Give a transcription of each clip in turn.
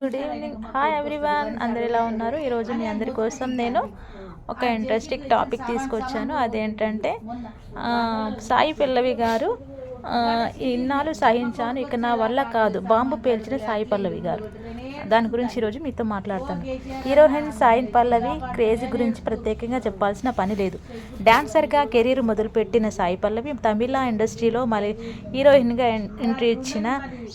Good evening. Hi everyone, అందరు ఎలా ఉన్నారు? ఈరోజు మీ అందరి కోసం నేను ఒక ఇంట్రెస్టింగ్ టాపిక్ తీసుకొచ్చాను. అదేంటంటే సాయి పల్లవి గారు ఇన్నాళ్ళు సహించాను, ఇక నా వల్ల కాదు బాంబు పేల్చిన సాయి పల్లవి గారు. దాని గురించి ఈరోజు మీతో మాట్లాడతాను. హీరోయిన్ సాయి పల్లవి క్రేజీ గురించి ప్రత్యేకంగా చెప్పాల్సిన పని లేదు. డాన్సర్గా కెరీర్ మొదలుపెట్టిన సాయి పల్లవి తమిళ ఇండస్ట్రీలో మళ్ళీ హీరోయిన్గా ఎంట్రీ ఇచ్చిన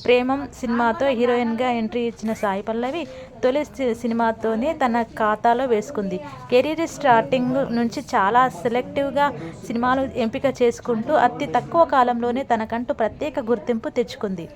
ప్రేమం సినిమాతో హీరోయిన్గా ఎంట్రీ ఇచ్చిన సాయి పల్లవి తొలి సినిమాతోనే తన ఖాతాలో వేసుకుంది. కెరీర్ స్టార్టింగ్ నుంచి చాలా సెలెక్టివ్గా సినిమాలు ఎంపిక చేసుకుంటూ అతి తక్కువ కాలంలోనే తనకంటూ ప్రత్యేక గుర్తింపు తెచ్చుకుంది.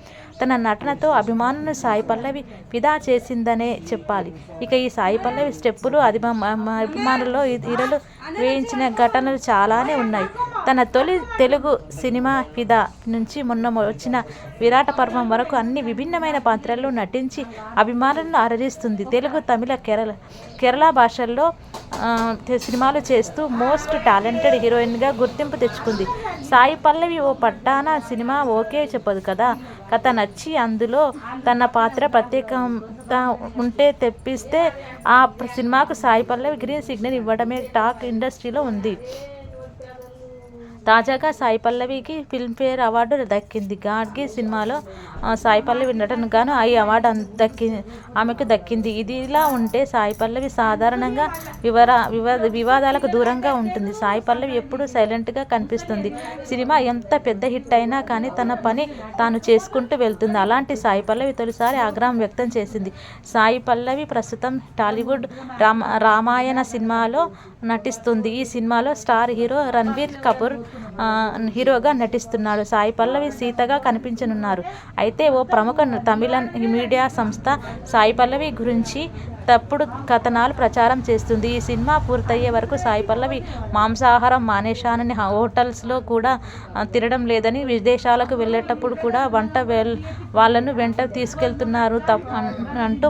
తన నటనతో అభిమానులను సాయి పల్లవి ఫిదా చేసిందనే చెప్పాలి. ఇక ఈ సాయి పల్లవి స్టెప్పులు అభిమానుల్లో హీరోలు వేయించిన ఘటనలు చాలానే ఉన్నాయి. తన తొలి తెలుగు సినిమా ఫిదా నుంచి మొన్న వచ్చిన విరాట పర్వం వరకు అన్ని విభిన్నమైన పాత్రల్లో నటించి అభిమానులను అలరిస్తుంది. తెలుగు, తమిళ, కేరళ భాషల్లో సినిమాలు చేస్తూ మోస్ట్ టాలెంటెడ్ హీరోయిన్గా గుర్తింపు తెచ్చుకుంది. సాయి పల్లవి ఓ పట్టాన సినిమా ఓకే చెప్పదు కదా, కథ నచ్చి అందులో తన పాత్ర ప్రత్యేకంగా ఉంటే తెప్పిస్తే ఆ సినిమాకు సాయి పల్లవి గ్రీన్ సిగ్నల్ ఇవ్వడమే టాక్ ఇండస్ట్రీలో ఉంది. తాజాగా సాయి పల్లవికి ఫిల్మ్ఫేర్ అవార్డు దక్కింది. గాడ్గి సినిమాలో సాయి పల్లవి నటనకు గాను ఈ అవార్డు ఆమెకు దక్కింది. ఇదిలా ఉంటే సాయి పల్లవి సాధారణంగా వివాదాలకు దూరంగా ఉంటుంది. సాయి పల్లవి ఎప్పుడూ సైలెంట్గా కనిపిస్తుంది. సినిమా ఎంత పెద్ద హిట్ అయినా కానీ తన పని తాను చేసుకుంటూ వెళ్తుంది. అలాంటి సాయి పల్లవి తొలిసారి ఆగ్రహం వ్యక్తం చేసింది. సాయి పల్లవి ప్రస్తుతం టాలీవుడ్ రామాయణ సినిమాలో నటిస్తుంది. ఈ సినిమాలో స్టార్ హీరో రణ్బీర్ కపూర్ హీరోగా నటిస్తున్నాడు. సాయి పల్లవి సీతగా కనిపించనున్నారు. అయితే ఓ ప్రముఖ తమిళ మీడియా సంస్థ సాయి పల్లవి గురించి తప్పుడు కథనాలు ప్రచారం చేస్తుంది. ఈ సినిమా పూర్తయ్యే వరకు సాయి పల్లవి మాంసాహారం మానేశానని, హోటల్స్లో కూడా తినడం లేదని, విదేశాలకు వెళ్ళేటప్పుడు కూడా వాళ్ళను వెంట తీసుకెళ్తున్నారు అంటూ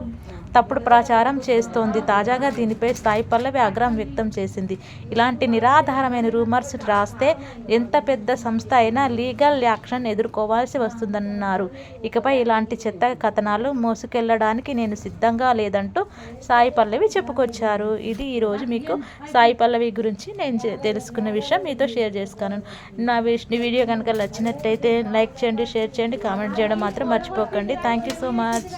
తప్పుడు ప్రచారం చేస్తోంది. తాజాగా దీనిపై సాయి పల్లవి ఆగ్రహం వ్యక్తం చేసింది. ఇలాంటి నిరాధారమైన రూమర్స్ రాస్తే ఎంత పెద్ద సంస్థ అయినా లీగల్ యాక్షన్ ఎదుర్కోవాల్సి వస్తుందన్నారు. ఇకపై ఇలాంటి చెత్త కథనాలు మోసుకెళ్లడానికి నేను సిద్ధంగా లేదంటూ సాయి పల్లవి చెప్పుకొచ్చారు. ఇది ఈరోజు మీకు సాయి పల్లవి గురించి నేను తెలుసుకున్న విషయం మీతో షేర్ చేసుకున్నాను. నా వీడియో కనుక నచ్చినట్టయితే లైక్ చేయండి, షేర్ చేయండి, కామెంట్ చేయడం మాత్రం మర్చిపోకండి. Thank you so much.